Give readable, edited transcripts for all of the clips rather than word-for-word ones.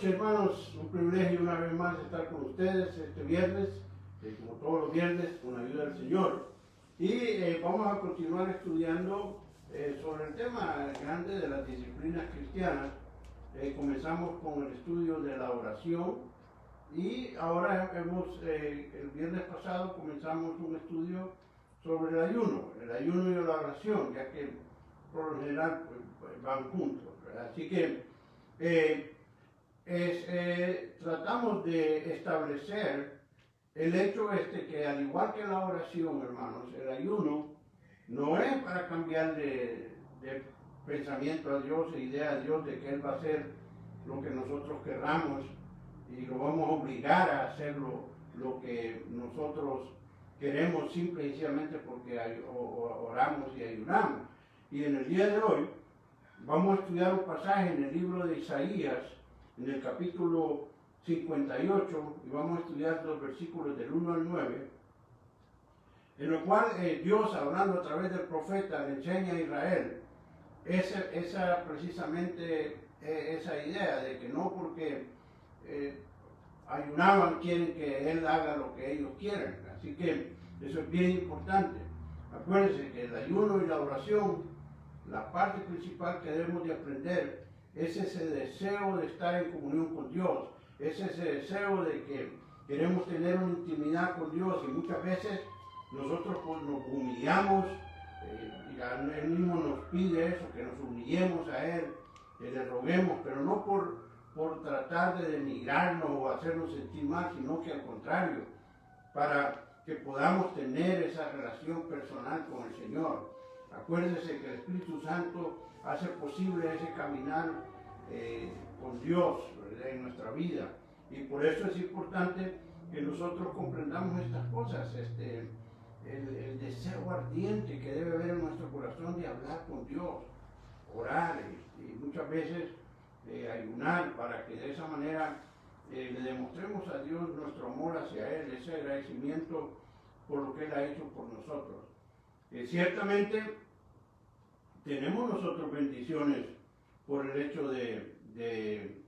noches, hermanos. Un privilegio una vez más estar con ustedes este viernes, como todos los viernes, con la ayuda del Señor. Y vamos a continuar estudiando sobre el tema grande de las disciplinas cristianas. Comenzamos con el estudio de la oración y ahora el viernes pasado comenzamos un estudio sobre el ayuno y la oración, ya que por lo general pues, van juntos, ¿verdad? Así que tratamos de establecer el hecho que al igual que la oración, hermanos, el ayuno no es para cambiar de pensamiento a Dios e idea a Dios de que Él va a hacer lo que nosotros querramos y lo vamos a obligar a hacer lo que nosotros queremos simple y sencillamente porque oramos y ayunamos. Y en el día de hoy vamos a estudiar un pasaje en el libro de Isaías, en el capítulo 58, y vamos a estudiar los versículos del 1 al 9, en lo cual Dios, hablando a través del profeta, le enseña a Israel precisamente esa idea de que no porque ayunaban quieren que Él haga lo que ellos quieren. Así que eso es bien importante. Acuérdense que el ayuno y la oración, la parte principal que debemos de aprender es ese deseo de estar en comunión con Dios, es ese deseo de que queremos tener una intimidad con Dios y muchas veces nosotros pues, nos humillamos, y Él mismo nos pide eso, que nos humillemos a Él, que le roguemos, pero no por tratar de denigrarnos o hacernos sentir mal, sino que al contrario, para que podamos tener esa relación personal con el Señor. Acuérdense que el Espíritu Santo hace posible ese caminar con Dios, ¿verdad?, en nuestra vida. Y por eso es importante que nosotros comprendamos estas cosas, el deseo ardiente que debe haber en nuestro corazón de hablar con Dios, orar y muchas veces ayunar para que de esa manera le demostremos a Dios nuestro amor hacia Él, ese agradecimiento por lo que Él ha hecho por nosotros. Ciertamente tenemos nosotros bendiciones por el hecho de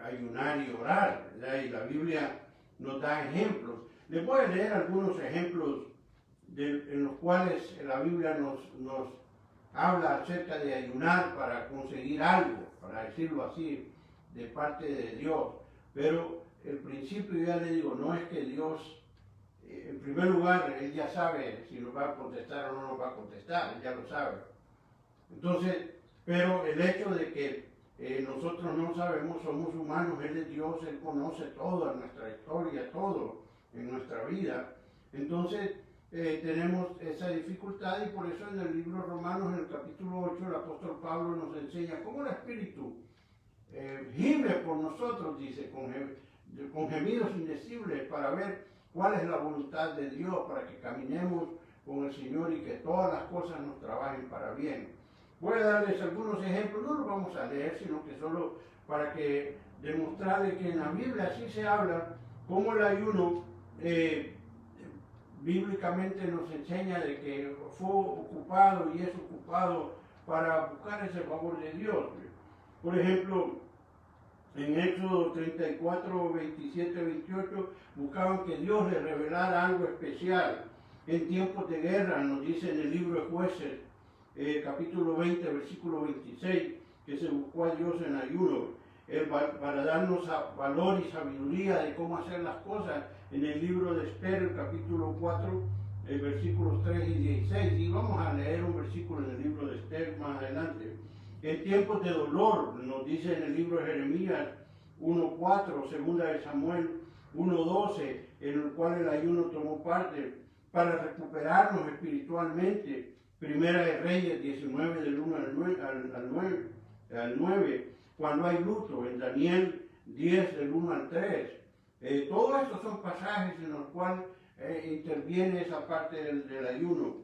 ayunar y orar, ¿verdad? Y la Biblia nos da ejemplos. Les voy a leer algunos ejemplos en los cuales la Biblia nos habla acerca de ayunar para conseguir algo, para decirlo así, de parte de Dios. Pero el principio, ya le digo, no es que Dios, en primer lugar, Él ya sabe si nos va a contestar o no nos va a contestar, Él ya lo sabe. Entonces, pero el hecho de que nosotros no sabemos, somos humanos, Él es Dios, Él conoce toda nuestra historia, todo en nuestra vida. Entonces, tenemos esa dificultad y por eso en el libro de Romanos, en el capítulo 8, el apóstol Pablo nos enseña cómo el Espíritu gime por nosotros, dice, con gemidos indecibles para ver cuál es la voluntad de Dios, para que caminemos con el Señor y que todas las cosas nos trabajen para bien. Voy a darles algunos ejemplos, no los vamos a leer, sino que solo para que demostrarles que en la Biblia así se habla, cómo el ayuno bíblicamente nos enseña de que fue ocupado y es ocupado para buscar ese favor de Dios. Por ejemplo, en Éxodo 34, 27, 28, buscaban que Dios les revelara algo especial. En tiempos de guerra, nos dice en el libro de Jueces, capítulo 20, versículo 26, que se buscó a Dios en ayuno, para darnos valor y sabiduría de cómo hacer las cosas. En el libro de Esther, el capítulo 4, versículos 3 y 16, y vamos a leer un versículo en el libro de Esther más adelante. En tiempos de dolor, nos dice en el libro de Jeremías 1:4, segunda de Samuel 1:12, en el cual el ayuno tomó parte para recuperarnos espiritualmente. Primera de Reyes 19, del 1 al 9, cuando hay luto, en Daniel 10, del 1 al 3. Todos estos son pasajes en los cuales interviene esa parte del ayuno,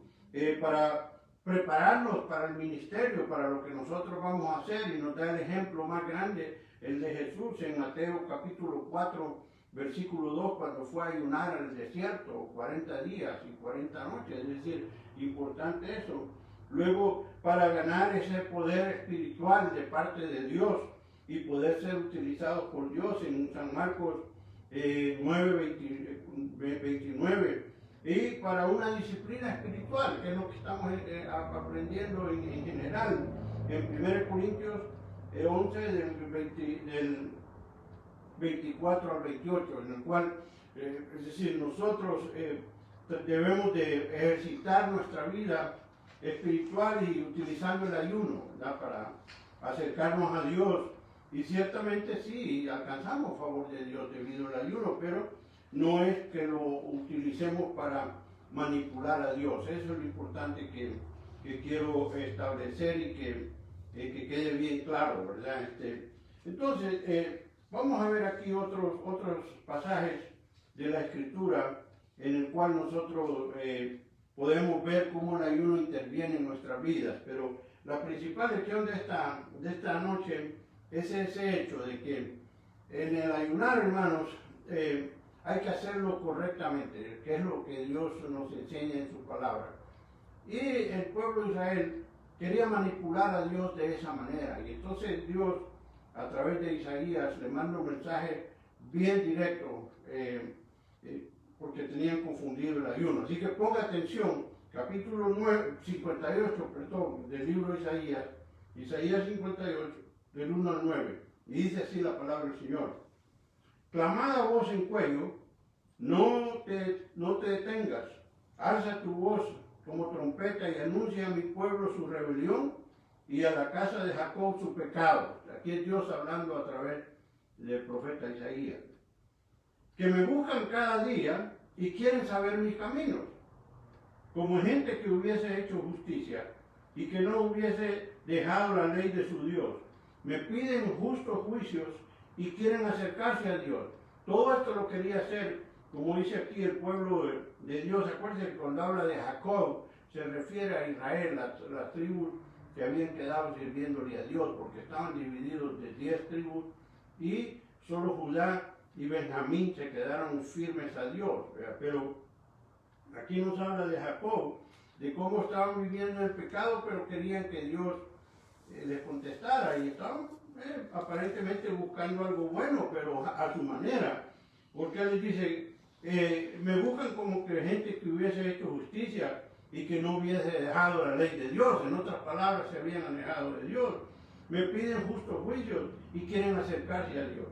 para prepararnos para el ministerio, para lo que nosotros vamos a hacer, y nos da el ejemplo más grande, el de Jesús en Mateo capítulo 4, versículo 2, cuando fue a ayunar al desierto 40 días y 40 noches, es decir, importante eso. Luego, para ganar ese poder espiritual de parte de Dios, y poder ser utilizados por Dios en San Marcos 9:29, y para una disciplina espiritual, que es lo que estamos aprendiendo en general, en 1 Corintios 11, del 24 al 28, en el cual, es decir, nosotros debemos de ejercitar nuestra vida espiritual y utilizando el ayuno, ¿verdad?, para acercarnos a Dios. Y ciertamente sí, alcanzamos favor de Dios debido al ayuno, pero no es que lo utilicemos para manipular a Dios. Eso es lo importante que quiero establecer y que quede bien claro, ¿verdad? Entonces, vamos a ver aquí otros pasajes de la Escritura en el cual nosotros podemos ver cómo el ayuno interviene en nuestras vidas. Pero la principal lección de esta noche es ese hecho de que en el ayunar, hermanos, hay que hacerlo correctamente, que es lo que Dios nos enseña en su palabra. Y el pueblo de Israel quería manipular a Dios de esa manera. Y entonces Dios, a través de Isaías, le manda un mensaje bien directo, porque tenían confundido el ayuno. Así que ponga atención, capítulo 58, del libro de Isaías 58, del 1 al 9. Y dice así la palabra del Señor: clamad a voz en cuello, no te detengas, alza tu voz como trompeta y anuncia a mi pueblo su rebelión y a la casa de Jacob su pecado. Aquí es Dios hablando a través del profeta Isaías. Que me buscan cada día y quieren saber mis caminos, como gente que hubiese hecho justicia y que no hubiese dejado la ley de su Dios. Me piden justos juicios y quieren acercarse a Dios. Todo esto lo quería hacer, como dice aquí, el pueblo de Dios. Acuérdense que cuando habla de Jacob se refiere a Israel, las tribus que habían quedado sirviéndole a Dios, porque estaban divididos de 10 tribus y solo Judá y Benjamín se quedaron firmes a Dios. Pero aquí nos habla de Jacob, de cómo estaban viviendo el pecado, pero querían que Dios les contestara, y estaban aparentemente buscando algo bueno, pero a su manera, porque él les dice, me buscan como que gente que hubiese hecho justicia y que no hubiese dejado la ley de Dios. En otras palabras, se habían alejado de Dios. Me piden justos juicios y quieren acercarse a Dios.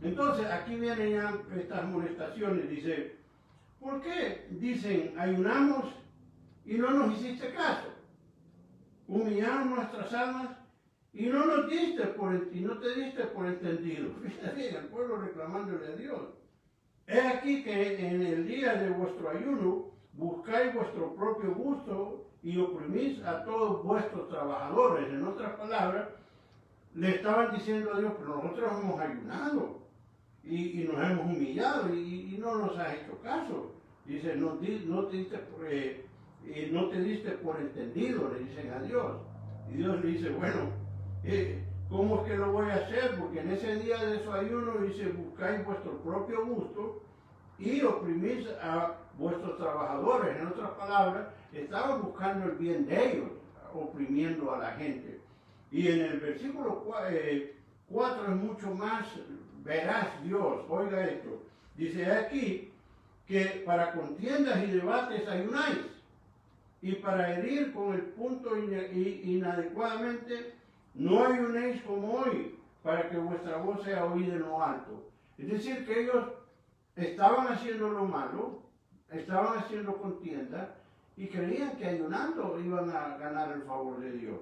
Entonces aquí vienen ya estas amonestaciones. Dice, ¿por qué? Dicen, ayunamos y no nos hiciste caso. Humillaron nuestras almas y no te diste por entendido. Fíjate, el pueblo reclamándole a Dios. He aquí que en el día de vuestro ayuno buscáis vuestro propio gusto y oprimís a todos vuestros trabajadores. En otras palabras, le estaban diciendo a Dios, pero nosotros hemos ayunado y nos hemos humillado y no nos has hecho caso. Dice, no te diste por entendido, le dicen a Dios. Y Dios le dice, bueno, ¿cómo es que lo voy a hacer? Porque en ese día de su ayuno dice, buscáis vuestro propio gusto y oprimís a vuestros trabajadores. En otras palabras, estaban buscando el bien de ellos, oprimiendo a la gente. Y en el versículo 4 es mucho más veraz Dios. Oiga esto, dice aquí que para contiendas y debates ayunáis, y para herir con el punto inadecuadamente no ayunéis como hoy, para que vuestra voz sea oída en lo alto. Es decir, que ellos estaban haciendo lo malo, estaban haciendo contienda y creían que ayunando iban a ganar el favor de Dios.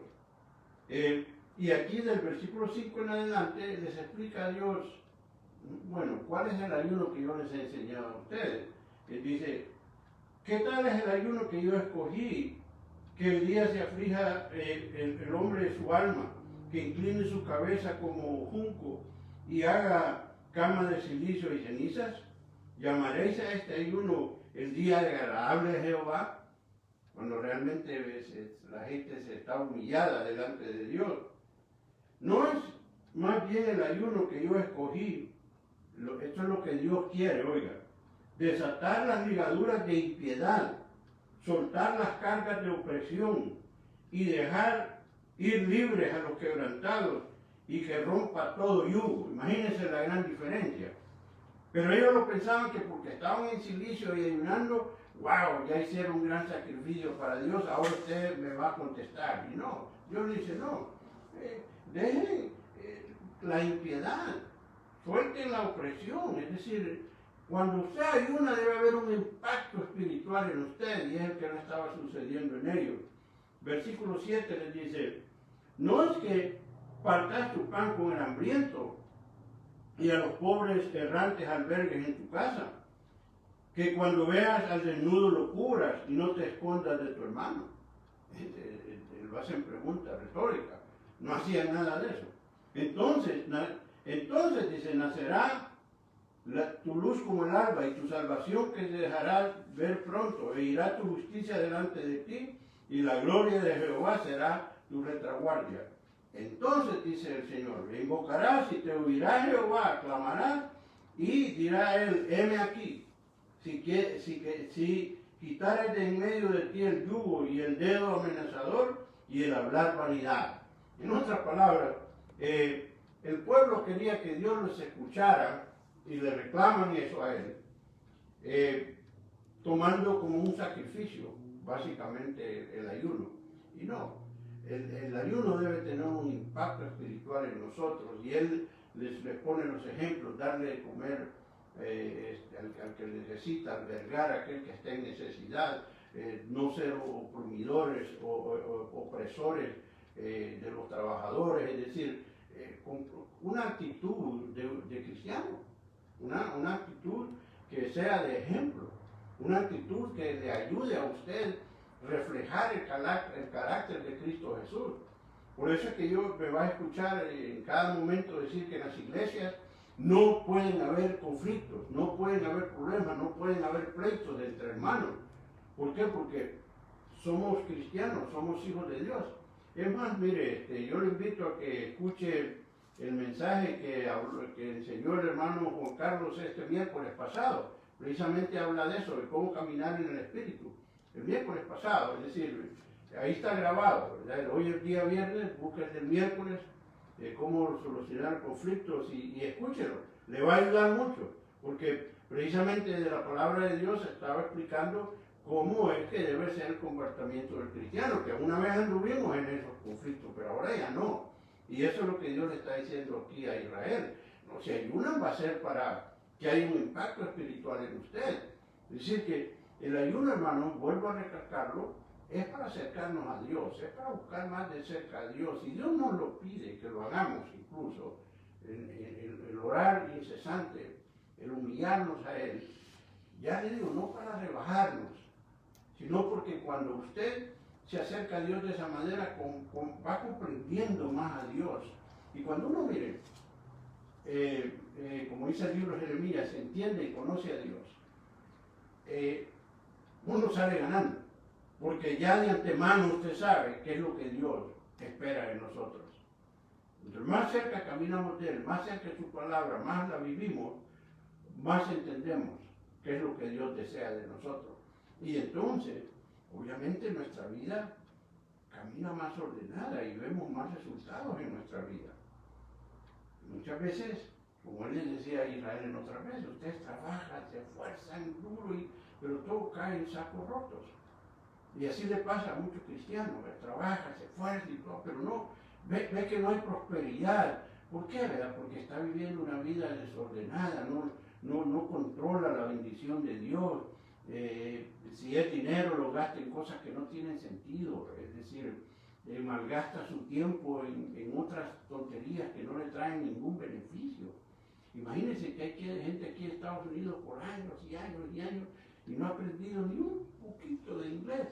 Y aquí del versículo 5 en adelante les explica a Dios, bueno, cuál es el ayuno que yo les he enseñado a ustedes. Él dice, ¿qué tal es el ayuno que yo escogí? Que el día se aflija el hombre de su alma, que incline su cabeza como junco y haga cama de silicio y cenizas. ¿Llamaréis a este ayuno el día agradable de Jehová? Cuando realmente la gente se está humillada delante de Dios. No es más bien el ayuno que yo escogí, esto es lo que Dios quiere, oiga, desatar las ligaduras de impiedad, soltar las cargas de opresión y dejar ir libres a los quebrantados y que rompa todo yugo. Imagínense la gran diferencia. Pero ellos lo pensaban que porque estaban en silicio y ayunando, wow, ya hicieron un gran sacrificio para Dios, ahora usted me va a contestar. Y no, Dios le dice, no, dejen la impiedad, suelten la opresión. Es decir, cuando usted ayuna debe haber un impacto espiritual en usted, y es el que no estaba sucediendo en ellos. Versículo 7 les dice, no es que partas tu pan con el hambriento y a los pobres errantes albergues en tu casa, que cuando veas al desnudo lo cubras y no te escondas de tu hermano. Lo hacen pregunta retórica, no hacían nada de eso. Entonces dice, nacerá tu luz como el alba y tu salvación que te dejará ver pronto, e irá tu justicia delante de ti y la gloria de Jehová será tu retaguardia. Entonces dice el Señor, le invocarás y te oirá Jehová, clamarás y dirá él, heme aquí. Si quitares de en medio de ti el yugo y el dedo amenazador y el hablar vanidad. En otras palabras, el pueblo quería que Dios los escuchara y le reclaman eso a él, tomando como un sacrificio básicamente el ayuno. Y no, el ayuno debe tener un impacto espiritual en nosotros, y él les pone los ejemplos, darle de comer al que necesita, albergar a aquel que está en necesidad, no ser oprimidores o opresores de los trabajadores, es decir, con una actitud de cristiano, una actitud que sea de ejemplo, una actitud que le ayude a usted reflejar el carácter de Cristo Jesús. Por eso es que yo me va a escuchar en cada momento decir que en las iglesias no pueden haber conflictos, no pueden haber problemas, no pueden haber pleitos entre hermanos. ¿Por qué? Porque somos cristianos, somos hijos de Dios. Es más, mire, yo le invito a que escuche el mensaje que enseñó el hermano Juan Carlos este miércoles pasado. Precisamente habla de eso, de cómo caminar en el Espíritu. El miércoles pasado, es decir, ahí está grabado, ¿verdad? Hoy es día viernes, busque el miércoles, cómo solucionar conflictos y escúchelo. Le va a ayudar mucho, porque precisamente de la palabra de Dios estaba explicando cómo es que debe ser el comportamiento del cristiano, que una vez anduvimos en esos conflictos, pero ahora ya no. Y eso es lo que Dios le está diciendo aquí a Israel. No, si ayunan va a ser para que haya un impacto espiritual en usted. Es decir, que el ayuno, hermano, vuelvo a recalcarlo, es para acercarnos a Dios, es para buscar más de cerca a Dios. Y Dios nos lo pide, que lo hagamos incluso, el orar incesante, el humillarnos a Él. Ya le digo, no para rebajarnos, sino porque cuando usted se acerca a Dios de esa manera, va comprendiendo más a Dios. Y cuando uno, mire, como dice el libro de Jeremías, entiende y conoce a Dios, uno sale ganando, porque ya de antemano usted sabe qué es lo que Dios espera de nosotros. Entonces, más cerca caminamos de Él, más cerca de su palabra, más la vivimos, más entendemos qué es lo que Dios desea de nosotros. Y entonces, obviamente, nuestra vida camina más ordenada y vemos más resultados en nuestra vida. Muchas veces, como él les decía a Israel en otra vez, ustedes trabajan, se esfuerzan duro, pero todo cae en sacos rotos. Y así le pasa a muchos cristianos, que trabajan, se esfuerzan y todo, pero no, ve que no hay prosperidad. ¿Por qué? ¿Verdad? Porque está viviendo una vida desordenada, no controla la bendición de Dios. Si es dinero, lo gasta en cosas que no tienen sentido, es decir, malgasta su tiempo en otras tonterías que no le traen ningún beneficio. Imagínense que hay gente aquí en Estados Unidos por años y años y años y no ha aprendido ni un poquito de inglés.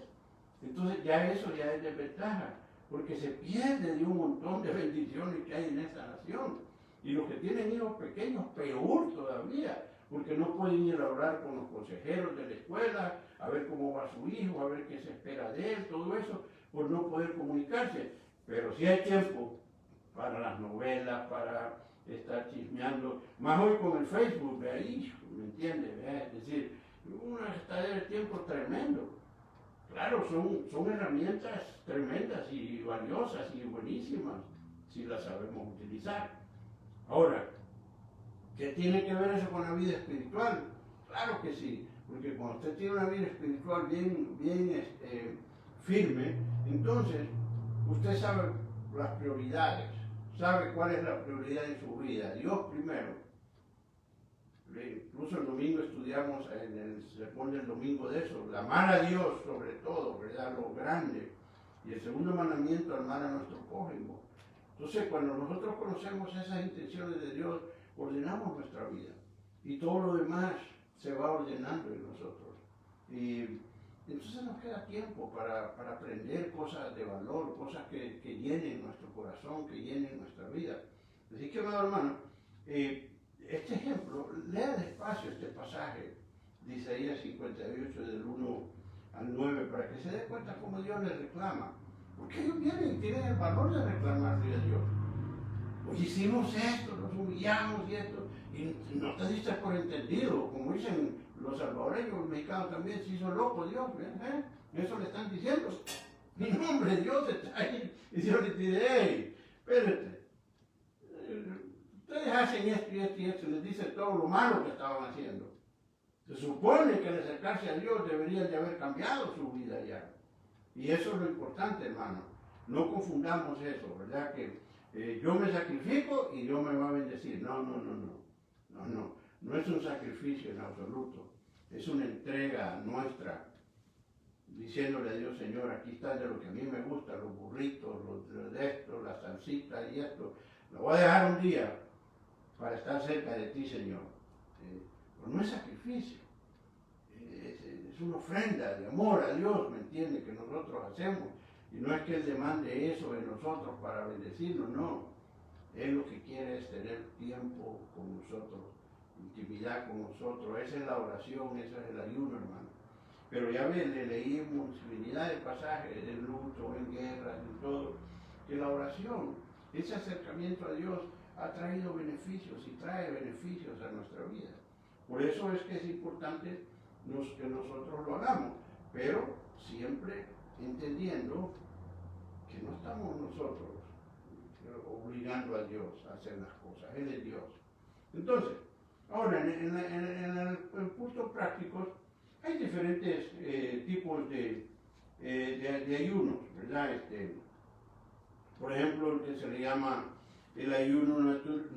Entonces ya eso ya es desventaja, porque se pierde de un montón de bendiciones que hay en esta nación. Y los que tienen hijos pequeños, peor todavía, porque no pueden ir a hablar con los consejeros de la escuela, a ver cómo va su hijo, a ver qué se espera de él, todo eso, por no poder comunicarse. Pero sí hay tiempo para las novelas, para estar chismeando, más hoy con el Facebook, de ahí, ¿me entiendes? Es decir, una gastadera de tiempo tremendo. Claro, son herramientas tremendas y valiosas y buenísimas, si la sabemos utilizar. Ahora, ¿qué tiene que ver eso con la vida espiritual? Claro que sí, porque cuando usted tiene una vida espiritual bien firme, entonces usted sabe las prioridades, sabe cuál es la prioridad en su vida. Dios primero. Incluso el domingo estudiamos en el sermón del domingo de eso, de amar a Dios sobre todo, ¿verdad? Lo grande. Y el segundo mandamiento, amar a nuestro prójimo. Entonces, cuando nosotros conocemos esas intenciones de Dios, ordenamos nuestra vida. Y todo lo demás se va ordenando en nosotros. Y entonces nos queda tiempo para aprender cosas de valor, cosas que llenen nuestro corazón, que llenen nuestra vida. Así que, amado hermano, este ejemplo, lea despacio este pasaje de Isaías 58, del 1 al 9, para que se dé cuenta cómo Dios le reclama. Porque ellos vienen y tienen el valor de reclamarle a Dios. Pues hicimos esto, nos humillamos y esto, y no te diste por entendido, como dicen los salvadoreños, los mexicanos también, se hizo loco Dios, ¿eh? Eso le están diciendo. Mi nombre, Dios está ahí. Y Dios le dice, hey, espérate. Ustedes hacen esto y esto y esto, y les dice todo lo malo que estaban haciendo. Se supone que al acercarse a Dios deberían de haber cambiado su vida ya. Y eso es lo importante, hermano. No confundamos eso, ¿verdad? Que yo me sacrifico y Dios me va a bendecir. No. No es un sacrificio en absoluto. Es una entrega nuestra, diciéndole a Dios, Señor, aquí está de lo que a mí me gusta, los burritos, los de esto, la salsita y esto. Lo voy a dejar un día para estar cerca de ti, Señor. Pero no es sacrificio, es una ofrenda de amor a Dios, ¿me entiende? Que nosotros hacemos. Y no es que Él demande eso de nosotros para bendecirnos, no. Él lo que quiere es tener tiempo con nosotros, intimidad con nosotros. Esa es la oración, ese es el ayuno, hermano. Pero ya ven, le leímos infinidad de pasajes de luto, en guerras, en todo, que la oración, ese acercamiento a Dios, ha traído beneficios y trae beneficios a nuestra vida. Por eso es que es importante que nosotros lo hagamos, pero siempre entendiendo que no estamos nosotros obligando a Dios a hacer las cosas, Él es Dios. Entonces, ahora en el punto práctico hay diferentes tipos de ayunos, ¿verdad? Por ejemplo, el que se le llama el ayuno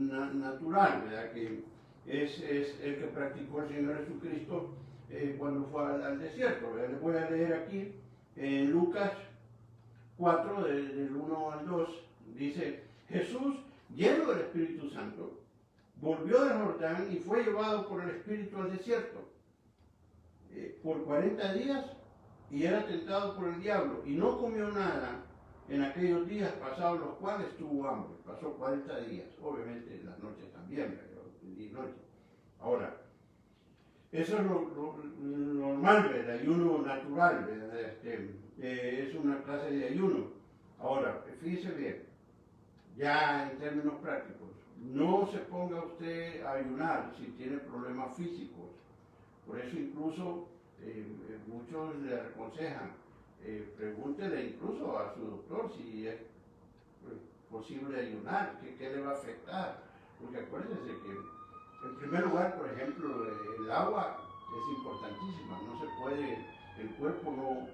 natural, ¿verdad? Que es el que practicó el Señor Jesucristo cuando fue al desierto. ¿Verdad? Les voy a leer aquí en Lucas 4, del 1 al 2, dice, Jesús, lleno del Espíritu Santo, volvió del Jordán y fue llevado por el Espíritu al desierto por 40 días y era tentado por el diablo y no comió nada en aquellos días pasados los cuales tuvo hambre. Pasó 40 días, obviamente en las noches también, pero día y noche. Ahora, eso es lo normal, el ayuno natural, es una clase de ayuno. Ahora, fíjese bien, ya en términos prácticos, no se ponga usted a ayunar si tiene problemas físicos. Por eso incluso muchos le aconsejan, pregúntele incluso a su doctor si es posible ayunar, qué le va a afectar. Porque acuérdense que, en primer lugar, por ejemplo, el agua es importantísima, no se puede, el cuerpo no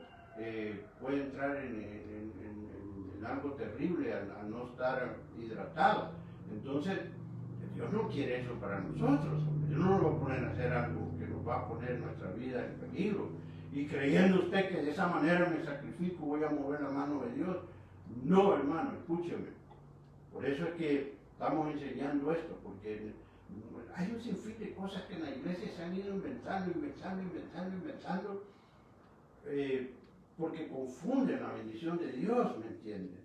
puede entrar en algo terrible al no estar hidratado. Entonces, Dios no quiere eso para nosotros. Dios no nos va a poner a hacer algo que nos va a poner nuestra vida en peligro. Y creyendo usted que de esa manera me sacrifico, voy a mover la mano de Dios. No, hermano, escúcheme. Por eso es que estamos enseñando esto, porque hay un sinfín de cosas que en la iglesia se han ido inventando, porque confunden la bendición de Dios, ¿me entienden?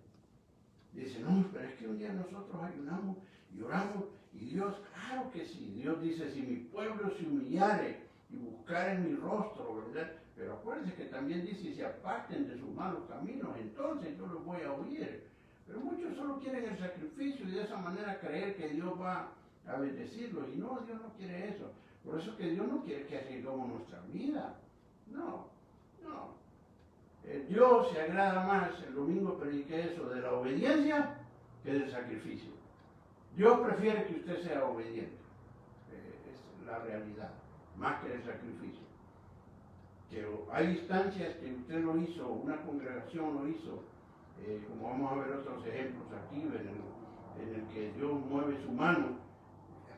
Dicen, no, pero es que un día nosotros ayunamos y oramos, y Dios, claro que sí, Dios dice, si mi pueblo se humillare y buscare mi rostro, ¿verdad? Pero acuérdense que también dice, si se aparten de sus malos caminos, entonces yo los voy a oír. Pero muchos solo quieren el sacrificio y de esa manera creer que Dios va a bendecirlos. Y no, Dios no quiere eso. Por eso es que Dios no quiere que arriesguemos nuestra vida. No. Dios se agrada más, el domingo prediqué eso, de la obediencia que del sacrificio. Dios prefiere que usted sea obediente, es la realidad, más que del sacrificio. Pero hay instancias que usted lo hizo, una congregación lo hizo, como vamos a ver otros ejemplos aquí, en el que Dios mueve su mano.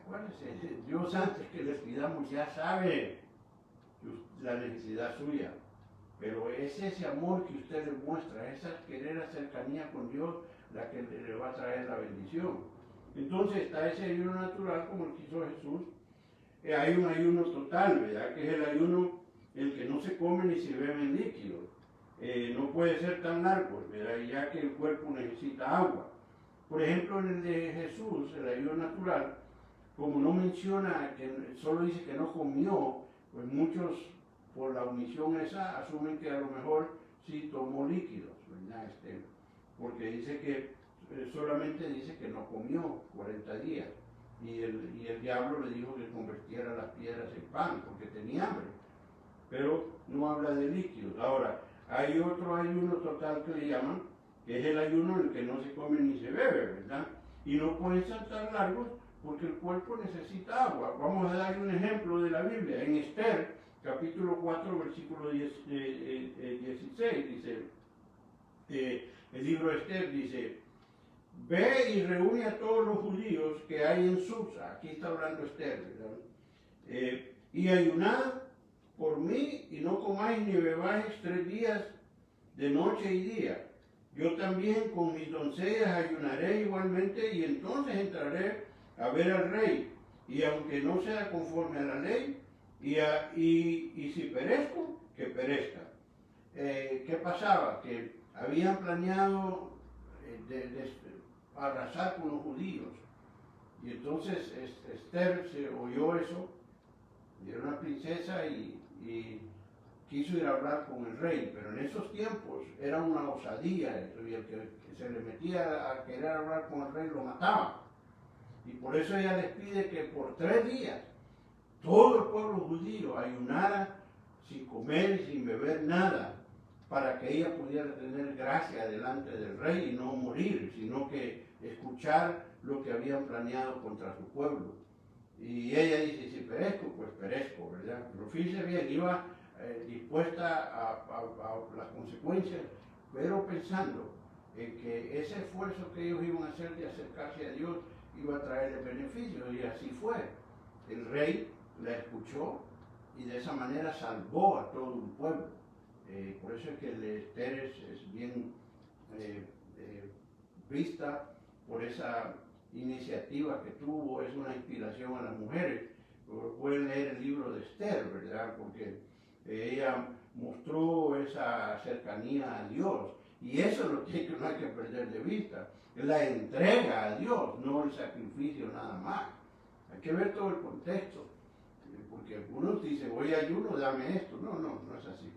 Acuérdense, Dios antes que les pidamos ya sabe la necesidad suya, pero es ese amor que usted le muestra, esa querer cercanía con Dios, la que le va a traer la bendición. Entonces está ese ayuno natural como el que hizo Jesús. Hay un ayuno total, ¿verdad? Que es el ayuno en el que no se come ni se beben líquidos. No puede ser tan largo, ¿verdad? Ya que el cuerpo necesita agua. Por ejemplo, en el de Jesús, el ayuno natural, como no menciona, que solo dice que no comió, pues muchos por la omisión esa asumen que a lo mejor sí tomó líquidos, ¿verdad? Porque dice que solamente dice que no comió 40 días y el diablo le dijo que convirtiera las piedras en pan porque tenía hambre, pero no habla de líquidos. Ahora, hay otro ayuno total que le llaman, que es el ayuno en el que no se come ni se bebe, ¿verdad? Y no pueden ser tan largos porque el cuerpo necesita agua. Vamos a dar un ejemplo de la Biblia. En Esther, capítulo 4, versículo 16, dice, el libro de Esther dice, ve y reúne a todos los judíos que hay en Susa, aquí está hablando Esther, ¿verdad? Y ayunad por mí y no comáis ni bebáis 3 días de noche y día. Yo también con mis doncellas ayunaré igualmente y entonces entraré a ver al rey. Y aunque no sea conforme a la ley, y si perezco, que perezca. ¿Qué pasaba? Que habían planeado arrasar con los judíos. Y entonces Esther se oyó eso, y era una princesa y quiso ir a hablar con el rey, pero en esos tiempos era una osadía eso, y el que se le metía a querer hablar con el rey lo mataba. Y por eso ella les pide que por 3 días todo el pueblo judío ayunara sin comer y sin beber nada, para que ella pudiera tener gracia delante del rey y no morir, sino que escuchar lo que habían planeado contra su pueblo. Y ella dice, si perezco, pues perezco, ¿verdad? Pero fíjese bien, iba dispuesta a las consecuencias, pero pensando en que ese esfuerzo que ellos iban a hacer de acercarse a Dios iba a traerle beneficios, y así fue. El rey la escuchó y de esa manera salvó a todo un pueblo. Por eso es que el Esther es bien vista por esa iniciativa que tuvo, es una inspiración a las mujeres. Pueden leer el libro de Esther, ¿verdad? Porque ella mostró esa cercanía a Dios, y eso es lo que no hay que perder de vista, la entrega a Dios, no el sacrificio nada más. Hay que ver todo el contexto, porque algunos dicen, voy a ayuno, dame esto. No es así.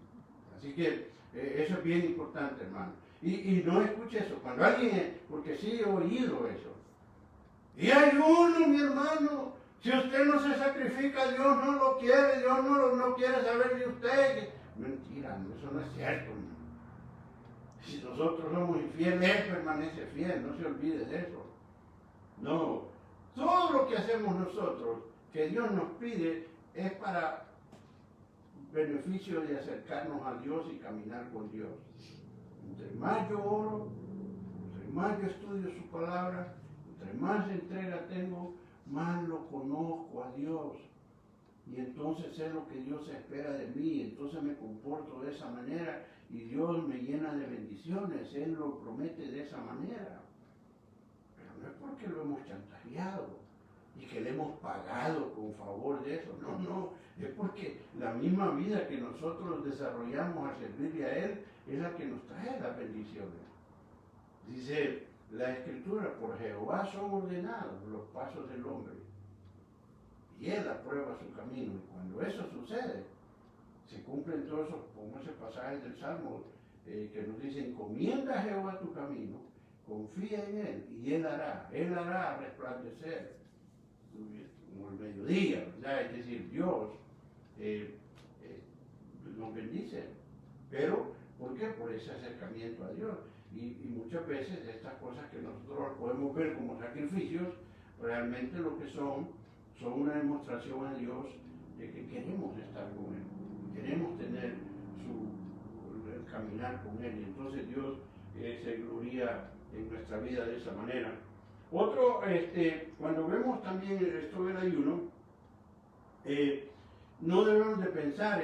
Así que eso es bien importante, hermano. Y no escuche eso, cuando alguien, porque sí he oído eso. Y ayuno, mi hermano, si usted no se sacrifica, Dios no lo quiere, Dios no quiere saber de usted. Mentira, eso no es cierto, hermano. Si nosotros somos infieles, Él permanece fiel, no se olvide de eso. No, todo lo que hacemos nosotros, que Dios nos pide, es para beneficio de acercarnos a Dios y caminar con Dios. Entre más yo oro, entre más yo estudio su palabra, entre más entrega tengo, más lo conozco a Dios. Y entonces sé lo que Dios espera de mí, entonces me comporto de esa manera y Dios me llena de bendiciones, Él lo promete de esa manera. Pero no es porque lo hemos chantajeado y que le hemos pagado con favor de eso, no, es porque la misma vida que nosotros desarrollamos a servirle a Él es la que nos trae las bendiciones. Dice la Escritura, por Jehová son ordenados los pasos del hombre, y Él aprueba su camino. Y cuando eso sucede, se cumplen todos esos, como ese pasaje del Salmo, que nos dice, encomienda a Jehová tu camino, confía en Él, y Él hará resplandecer como el mediodía, ¿verdad? Es decir, Dios nos bendice. Pero, ¿por qué? Por ese acercamiento a Dios. Y muchas veces estas cosas que nosotros podemos ver como sacrificios, realmente lo que son una demostración a Dios de que queremos estar con Él, queremos tener el caminar con Él, y entonces Dios se gloria en nuestra vida de esa manera. Otro, cuando vemos también esto del ayuno, no debemos de pensar,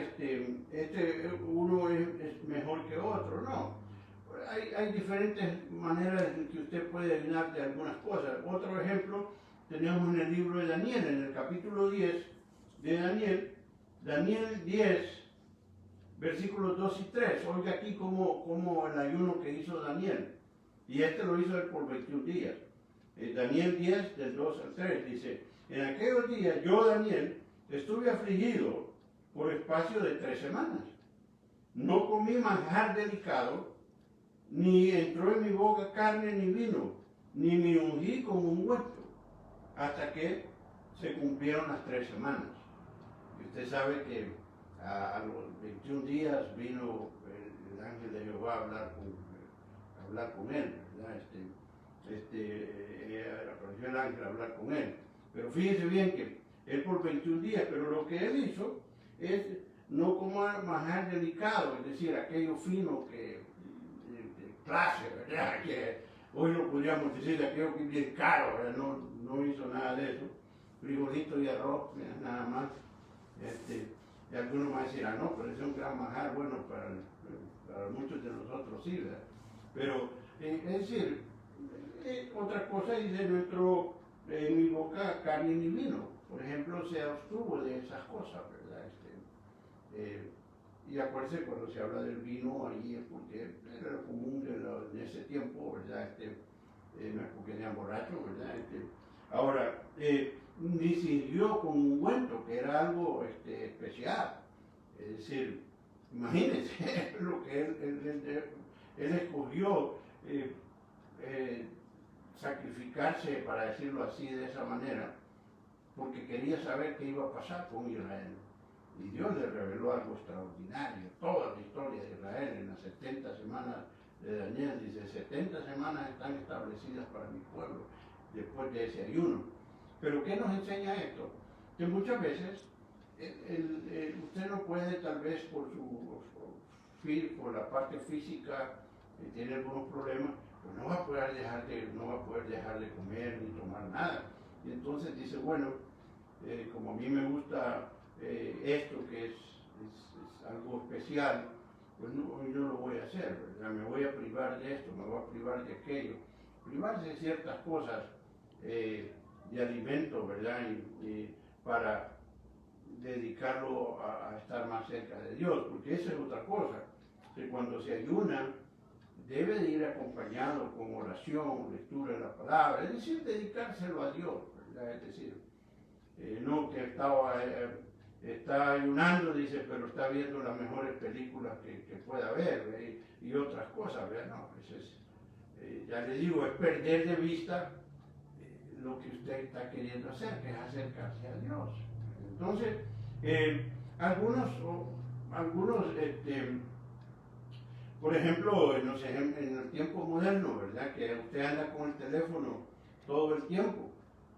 uno es mejor que otro, no. Hay diferentes maneras en que usted puede ayunar de algunas cosas. Otro ejemplo tenemos en el libro de Daniel, en el capítulo 10 de Daniel 10, versículos 2 y 3. Oiga aquí como el ayuno que hizo Daniel. Y lo hizo él por 21 días. Daniel 10, del 2 al 3, dice: en aquellos días yo, Daniel, estuve afligido por espacio de 3 semanas. No comí manjar delicado, ni entró en mi boca carne ni vino, ni me ungí con ungüento, hasta que se cumplieron las 3 semanas. Y usted sabe que a los 21 días vino el ángel de Jehová a hablar con él, ¿verdad? Apareció el ángel a hablar con él. Pero fíjese bien que él por 21 días, pero lo que él hizo es no comer manjar delicado, es decir, aquello fino que clase, ¿verdad? Que hoy lo podríamos decir aquello que es bien caro, ¿verdad? No hizo nada de eso. Frijolito y arroz, nada más. Y algunos van a decir, no, pero es un gran manjar, bueno, para muchos de nosotros sí, ¿verdad? Pero, es decir, otra cosa dice, no entró en mi boca carne ni vino. Por ejemplo, se abstuvo de esas cosas, ¿verdad? Y acuérdense, cuando se habla del vino, ahí es porque era lo común en ese tiempo, ¿verdad? No es porque sean borrachos, ¿verdad? Ahora, ni sirvió con ungüento, que era algo especial. Es decir, imagínense lo que él escogió, sacrificarse, para decirlo así, de esa manera, porque quería saber qué iba a pasar con Israel. Y Dios le reveló algo extraordinario. Toda la historia de Israel en las 70 semanas de Daniel dice: 70 semanas están establecidas para mi pueblo después de ese ayuno. Pero ¿qué nos enseña esto? Que muchas veces usted no puede, tal vez por la parte física, tiene algunos problemas, pues no va a poder dejar de comer ni tomar nada. Y entonces dice, bueno, como a mí me gusta esto que es algo especial, pues hoy no lo voy a hacer, ¿verdad? Me voy a privar de esto, me voy a privar de aquello. Privarse de ciertas cosas de alimento, ¿verdad? Y para dedicarlo a estar más cerca de Dios, porque esa es otra cosa, que cuando se ayuna debe de ir acompañado con oración, lectura de la palabra, es decir, dedicárselo a Dios, ¿verdad? Es decir, no que está ayunando, dice, pero está viendo las mejores películas que pueda ver, y otras cosas, ¿verdad? No, pues ya le digo, es perder de vista lo que usted está queriendo hacer, que es acercarse a Dios. Entonces, algunos por ejemplo, en el tiempo moderno, ¿verdad? Que usted anda con el teléfono todo el tiempo.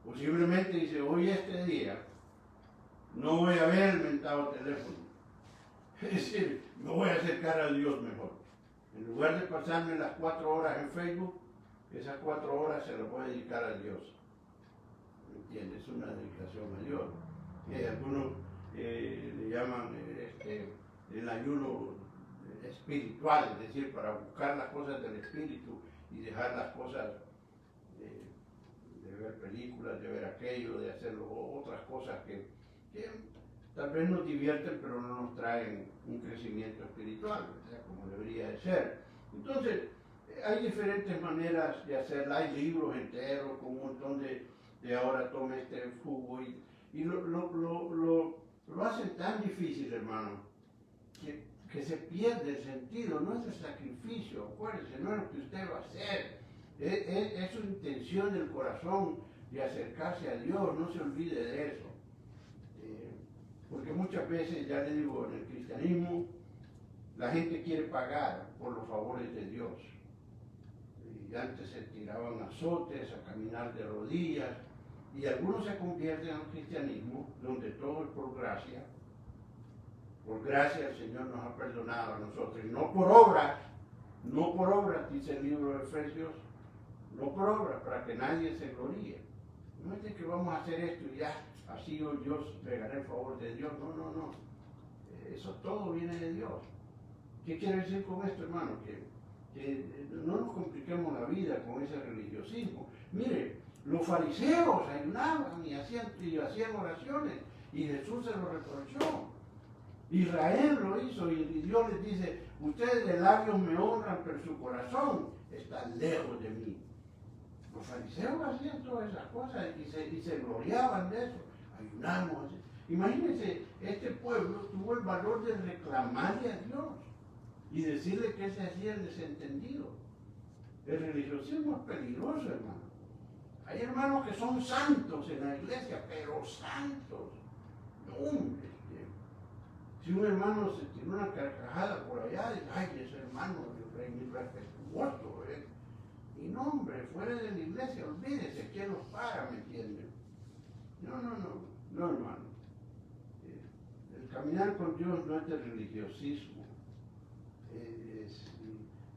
Posiblemente dice, hoy este día no voy a ver el mentado teléfono. Es decir, me voy a acercar a Dios mejor. En lugar de pasarme las 4 horas en Facebook, esas 4 horas se las voy a dedicar a Dios. ¿Me entiendes? Es una dedicación a Dios. Algunos le llaman el ayuno espiritual, es decir, para buscar las cosas del espíritu y dejar las cosas de ver películas, de ver aquello, de hacer otras cosas que tal vez nos divierten, pero no nos traen un crecimiento espiritual, ¿verdad? Como debería de ser. Entonces, hay diferentes maneras de hacerla, hay libros enteros con un montón de ahora tome este jugo y lo hacen tan difícil, hermano, que se pierde el sentido. No es el sacrificio, acuérdese, no es lo que usted va a hacer, es su intención del corazón de acercarse a Dios, no se olvide de eso. Porque muchas veces, ya le digo, en el cristianismo la gente quiere pagar por los favores de Dios. y antes se tiraban azotes, a caminar de rodillas, y algunos se convierten al cristianismo, donde todo es por gracia. Por gracia el Señor nos ha perdonado a nosotros, y no por obras, no por obras, dice el libro de Efesios, no por obras, para que nadie se gloríe. No es de que vamos a hacer esto y ya, así yo le gané el favor de Dios, no. Eso todo viene de Dios. ¿Qué quiere decir con esto, hermano? Que no nos compliquemos la vida con ese religiosismo. Mire, los fariseos ayunaban y hacían oraciones, y Jesús se lo reprochó. Israel lo hizo, y Dios les dice: ustedes de labios me honran, pero su corazón está lejos de mí. Los fariseos hacían todas esas cosas y se gloriaban de eso. Ayunamos. Imagínense, este pueblo tuvo el valor de reclamarle a Dios y decirle que se hacía el desentendido. El religiosismo es peligroso, hermano. Hay hermanos que son santos en la iglesia, pero santos. No, hombre. Si un hermano se tiene una carcajada por allá, dice: ay, ese hermano es irrespetuoso. Y no, hombre, fuera de la iglesia, olvídese, ¿quién los paga, me entienden? No, hermano. El caminar con Dios no es de religiosismo.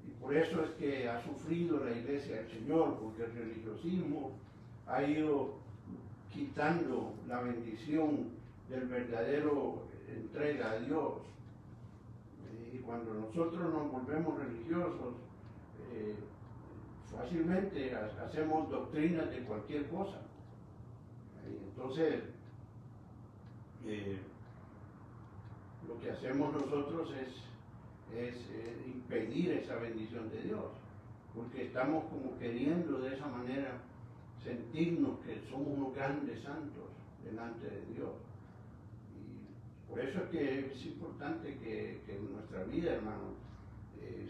Y por eso es que ha sufrido la iglesia del Señor, porque el religiosismo ha ido quitando la bendición del verdadero entrega a Dios. Y cuando nosotros nos volvemos religiosos, fácilmente hacemos doctrinas de cualquier cosa. Entonces, lo que hacemos nosotros es impedir esa bendición de Dios, porque estamos como queriendo de esa manera sentirnos que somos unos grandes santos delante de Dios. Y por eso es que es importante que nuestra vida, hermano,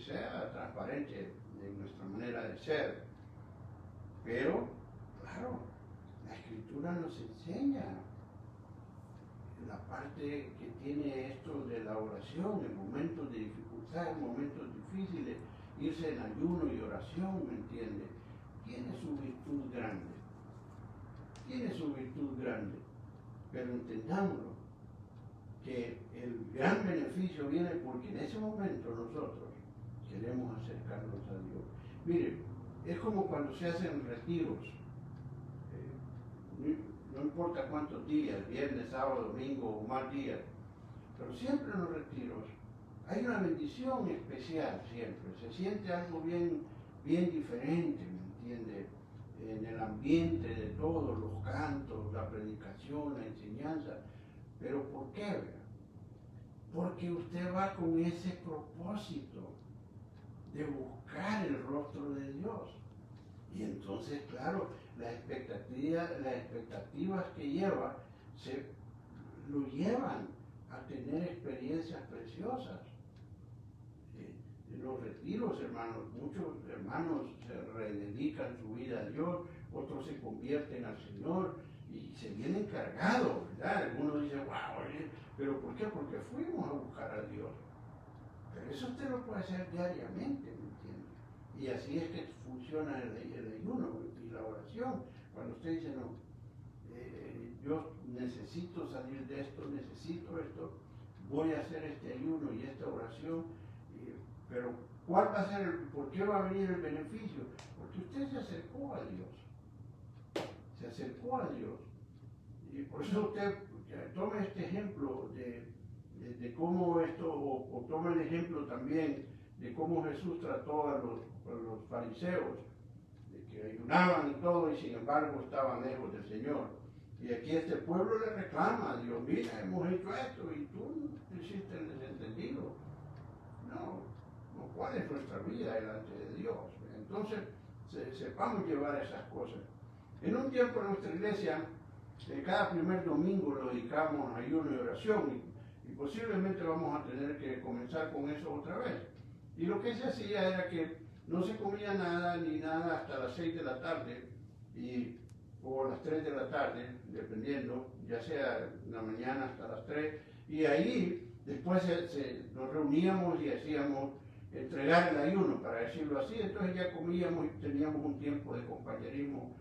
sea transparente en nuestra manera de ser. Pero, claro, la Escritura nos enseña la parte que tiene esto de la oración en momentos de dificultad, en momentos difíciles, irse en ayuno y oración, ¿me entiende? Tiene su virtud grande. Tiene su virtud grande. Pero entendámoslo, que el gran beneficio viene porque en ese momento nosotros queremos acercarnos a Dios. Mire, es como cuando se hacen retiros. No importa cuántos días, viernes, sábado, domingo o más días, pero siempre en los retiros hay una bendición especial siempre. Se siente algo bien diferente, ¿me entiende? En el ambiente de todos los cantos, la predicación, la enseñanza. ¿Pero por qué, verdad? Porque usted va con ese propósito de buscar el rostro de Dios. Y entonces, claro, las expectativas que lleva lo llevan a tener experiencias preciosas. En los retiros, hermanos, muchos hermanos se rededican su vida a Dios, otros se convierten al Señor y se vienen cargados, ¿verdad? Algunos dicen: wow, ¿pero por qué? Porque fuimos a buscar a Dios. Pero eso usted lo puede hacer diariamente, ¿me entiende? Y así es que funciona el ayuno y la oración. Cuando usted dice: no, yo necesito salir de esto, necesito esto, voy a hacer este ayuno y esta oración, pero ¿cuál va a ser por qué va a venir el beneficio? Porque usted se acercó a Dios. Se acercó a Dios. Y por eso usted tome este ejemplo de cómo esto, o tome el ejemplo también de cómo Jesús trató a los fariseos, de que ayunaban y todo, y sin embargo estaban lejos del Señor. Y aquí este pueblo le reclama a Dios: mira, hemos hecho esto y tú hiciste el desentendido. No, ¿cuál es nuestra vida delante de Dios? Entonces, sepamos llevar esas cosas. En un tiempo en nuestra iglesia, cada primer domingo lo dedicamos a ayuno y oración, y posiblemente vamos a tener que comenzar con eso otra vez. Y lo que se hacía era que no se comía nada ni nada hasta las 6 de la tarde, o las 3 de la tarde, dependiendo, ya sea en la mañana hasta las 3, y ahí después nos reuníamos y hacíamos entregar el ayuno, para decirlo así. Entonces ya comíamos y teníamos un tiempo de compañerismo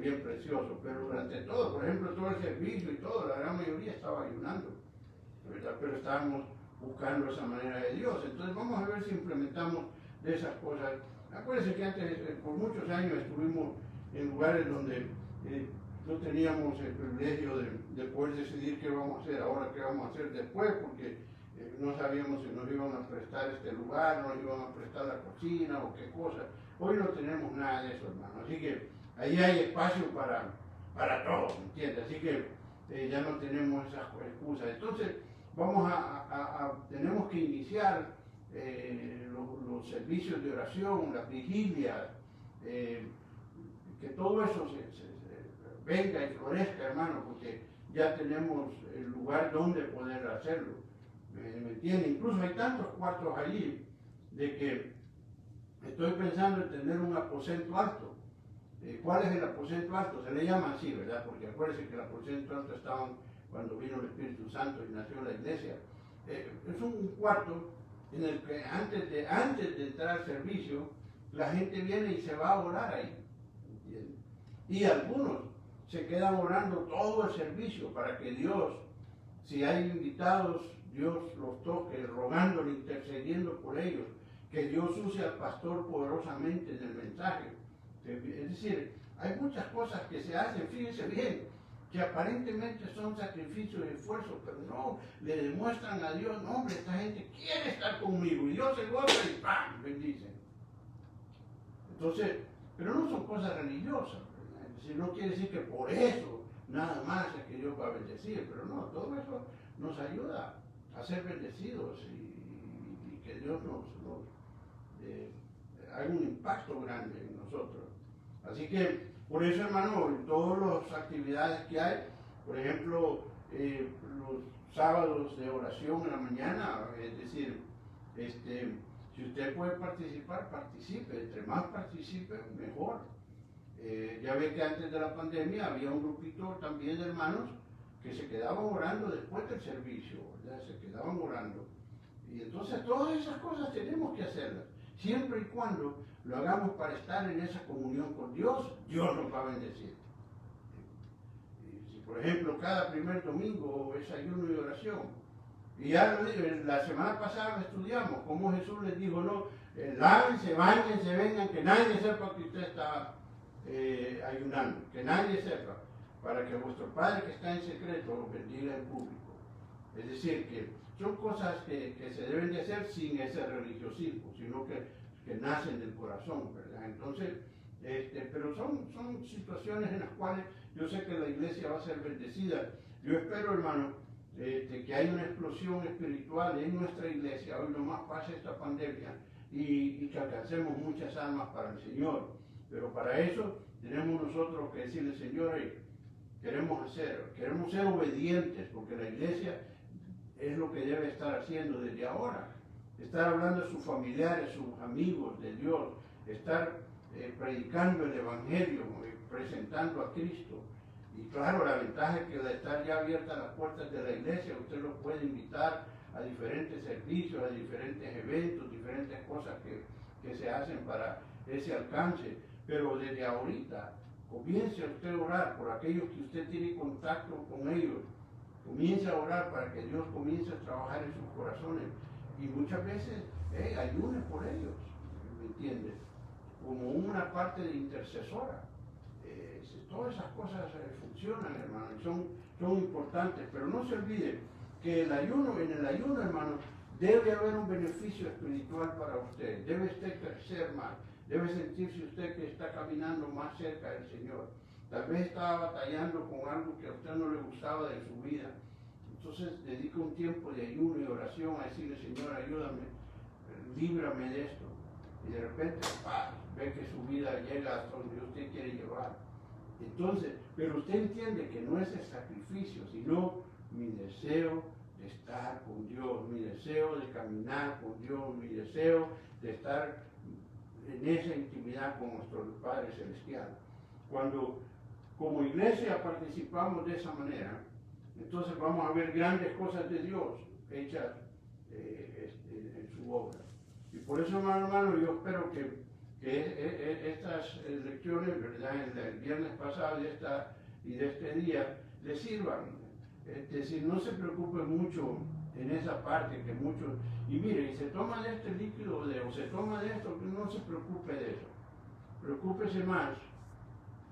bien precioso. Pero durante todo, por ejemplo, todo el servicio y todo, la gran mayoría estaba ayunando, ¿verdad? Pero estábamos buscando esa manera de Dios. Entonces vamos a ver si implementamos de esas cosas. Acuérdense que antes, por muchos años, estuvimos en lugares donde no teníamos el privilegio de poder decidir qué vamos a hacer ahora, qué vamos a hacer después, porque no sabíamos si nos iban a prestar este lugar, nos iban a prestar la cocina o qué cosa. Hoy no tenemos nada de eso, hermano. Así que ahí hay espacio para todo, ¿me entiendes? Así que ya no tenemos esas excusas. Entonces, tenemos que iniciar los servicios de oración, las vigilias, que todo eso venga y florezca, hermano, porque ya tenemos el lugar donde poder hacerlo. ¿Me entiende? Incluso hay tantos cuartos allí de que estoy pensando en tener un aposento alto. ¿Cuál es el aposento alto? Se le llama así, ¿verdad? Porque acuérdense que el aposento alto estaba cuando vino el Espíritu Santo y nació la iglesia. Es un cuarto en el que antes de entrar al servicio, la gente viene y se va a orar ahí. ¿Entiendes? Y algunos se quedan orando todo el servicio para que Dios, si hay invitados, Dios los toque, rogándole, intercediendo por ellos, que Dios use al pastor poderosamente en el mensaje. Es decir, hay muchas cosas que se hacen, fíjense bien, que aparentemente son sacrificios y esfuerzos, pero no, le demuestran a Dios, no hombre, esta gente quiere estar conmigo, y Dios se goza y ¡pam!, bendice. Entonces, pero no son cosas religiosas, ¿verdad? Es decir, no quiere decir que por eso nada más es que Dios va a bendecir, pero no, todo eso nos ayuda a ser bendecidos y que Dios nos haga un impacto grande en nosotros. Así que, por eso, hermano, en todas las actividades que hay, por ejemplo, los sábados de oración en la mañana, es decir, si usted puede participar, participe. Entre más participe, mejor. Ya ve que antes de la pandemia había un grupito también de hermanos que se quedaban orando después del servicio, ¿verdad? Se quedaban orando. Y entonces todas esas cosas tenemos que hacerlas, siempre y cuando lo hagamos para estar en esa comunión con Dios. Dios nos va a bendecir. Si por ejemplo cada primer domingo es ayuno y oración, y ya lo dije, la semana pasada estudiamos cómo Jesús les dijo, no, lávense, báñense, vengan, que nadie sepa que usted está ayunando, que nadie sepa, para que vuestro Padre que está en secreto lo bendiga en público. Es decir, que son cosas que se deben de hacer sin ese religiosismo, sino que nacen del corazón, ¿verdad? Entonces, pero son situaciones en las cuales yo sé que la iglesia va a ser bendecida. Yo espero, hermano, que haya una explosión espiritual en nuestra iglesia, hoy nomás pase esta pandemia y que alcancemos muchas almas para el Señor. Pero para eso tenemos nosotros que decirle, Señor, queremos ser obedientes, porque la iglesia es lo que debe estar haciendo desde ahora. Estar hablando a sus familiares, sus amigos de Dios, estar predicando el Evangelio, presentando a Cristo. Y claro, la ventaja es que al estar ya abiertas las puertas de la iglesia, usted los puede invitar a diferentes servicios, a diferentes eventos, diferentes cosas que se hacen para ese alcance. Pero desde ahorita, comience usted a orar por aquellos que usted tiene contacto con ellos. Comience a orar para que Dios comience a trabajar en sus corazones. Y muchas veces ayune por ellos, ¿me entiendes? Como una parte de intercesora. Todas esas cosas funcionan, hermano, y son importantes, pero no se olvide que en el ayuno, hermano, debe haber un beneficio espiritual para usted, debe usted crecer más, debe sentirse usted que está caminando más cerca del Señor. Tal vez estaba batallando con algo que a usted no le gustaba de su vida. Entonces dedica un tiempo de ayuno y oración a decirle, Señor, ayúdame, líbrame de esto. Y de repente, ve que su vida llega hasta donde usted quiere llevar. Entonces, pero usted entiende que no es el sacrificio, sino mi deseo de estar con Dios, mi deseo de caminar con Dios, mi deseo de estar en esa intimidad con nuestro Padre Celestial. Cuando como iglesia participamos de esa manera, entonces vamos a ver grandes cosas de Dios hechas en su obra. Y por eso, hermano, yo espero que estas lecciones, ¿verdad?, el viernes pasado y de este día, les sirvan. Es decir, no se preocupen mucho en esa parte que muchos, y mire, y se toma de este líquido o se toma de esto, no se preocupe de eso. Preocúpese más.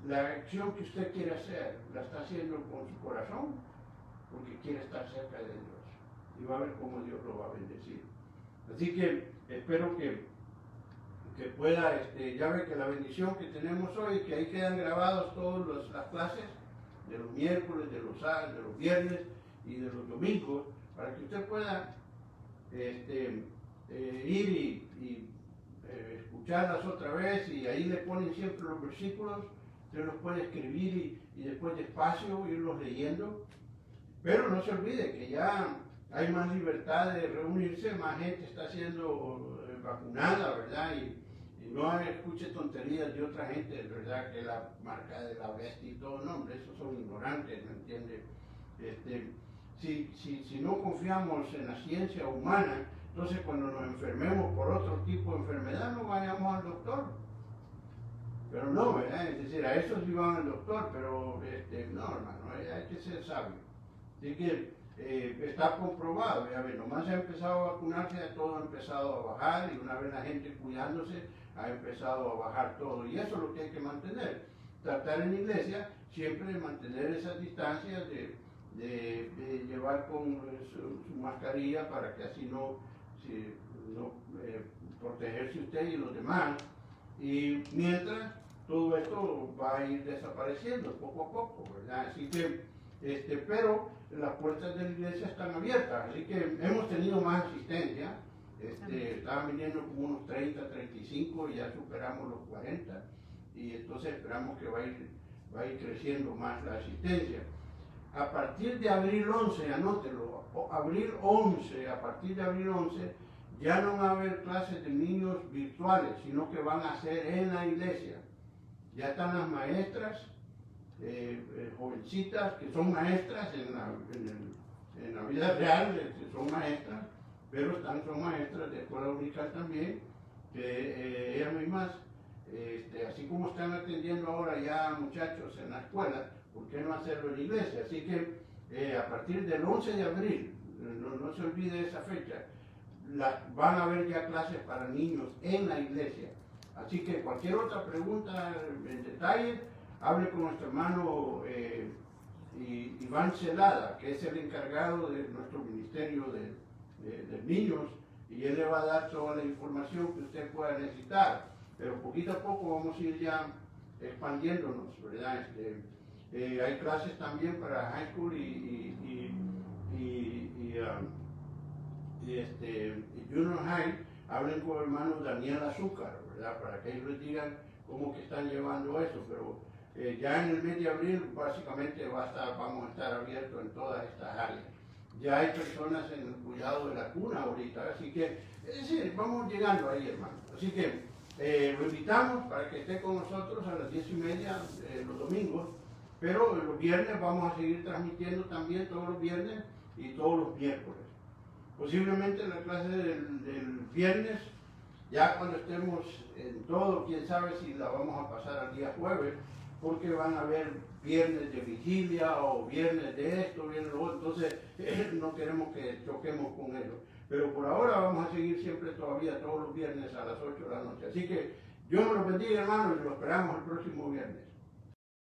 La acción que usted quiere hacer, la está haciendo con su corazón, porque quiere estar cerca de Dios. Y va a ver cómo Dios lo va a bendecir. Así que espero que pueda, ya ve que la bendición que tenemos hoy, que ahí quedan grabados todas las clases de los miércoles, de los viernes y de los domingos, para que usted pueda ir y escucharlas otra vez, y ahí le ponen siempre los versículos, usted los puede escribir y después despacio irlos leyendo, pero no se olvide que ya hay más libertad de reunirse, más gente está siendo vacunada, ¿verdad? Y no escuche tonterías de otra gente, ¿verdad? Que la marca de la bestia y todo, no, hombre, esos son ignorantes, ¿me entiende? Si no confiamos en la ciencia humana, entonces cuando nos enfermemos por otro tipo de enfermedad, no vayamos al doctor. Pero no, ¿verdad? Es decir, a eso sí van al doctor, pero no, hermano, hay que ser sabio. Así que está comprobado, ya ven, nomás ha empezado a vacunarse, todo ha empezado a bajar, y una vez la gente cuidándose, ha empezado a bajar todo, y eso es lo que hay que mantener. Tratar en la iglesia siempre de mantener esas distancias, de llevar con su mascarilla para que así no protegerse usted y los demás. Y mientras, todo esto va a ir desapareciendo poco a poco, ¿verdad? Así que, pero las puertas de la iglesia están abiertas, así que hemos tenido más asistencia. Estaban viniendo como unos 30, 35, y ya superamos los 40, y entonces esperamos que va a ir creciendo más la asistencia. A partir de abril 11, anótelo, abril 11, a partir de abril 11, ya no va a haber clases de niños virtuales, sino que van a ser en la iglesia. Ya están las maestras, jovencitas que son maestras en la vida real, son maestras, pero son maestras de escuela dominical también, que ellas mismas, así como están atendiendo ahora ya muchachos en la escuela, ¿por qué no hacerlo en la iglesia? Así que a partir del 11 de abril, no se olvide esa fecha, van a haber ya clases para niños en la iglesia. Así que cualquier otra pregunta en detalle, hable con nuestro hermano Iván Celada, que es el encargado de nuestro ministerio de niños, y él le va a dar toda la información que usted pueda necesitar. Pero poquito a poco vamos a ir ya expandiéndonos, ¿verdad? Hay clases también para high school y junior high. Hablen con el hermano Daniel Azúcar, ¿verdad? Para que ellos les digan cómo que están llevando eso, pero ya en el mes de abril básicamente vamos a estar abiertos en todas estas áreas. Ya hay personas en el cuidado de la cuna ahorita, así que, es decir, vamos llegando ahí, hermano. Así que lo invitamos para que esté con nosotros a las 10:30 los domingos, pero los viernes vamos a seguir transmitiendo también, todos los viernes y todos los miércoles. Posiblemente la clase del viernes, ya cuando estemos en todo, quién sabe si la vamos a pasar al día jueves, porque van a haber viernes de vigilia o viernes de esto, viernes de lo otro, entonces no queremos que choquemos con ello. Pero por ahora vamos a seguir siempre todavía todos los viernes a las 8 de la noche. Así que Dios nos los bendiga, hermanos, y lo esperamos el próximo viernes.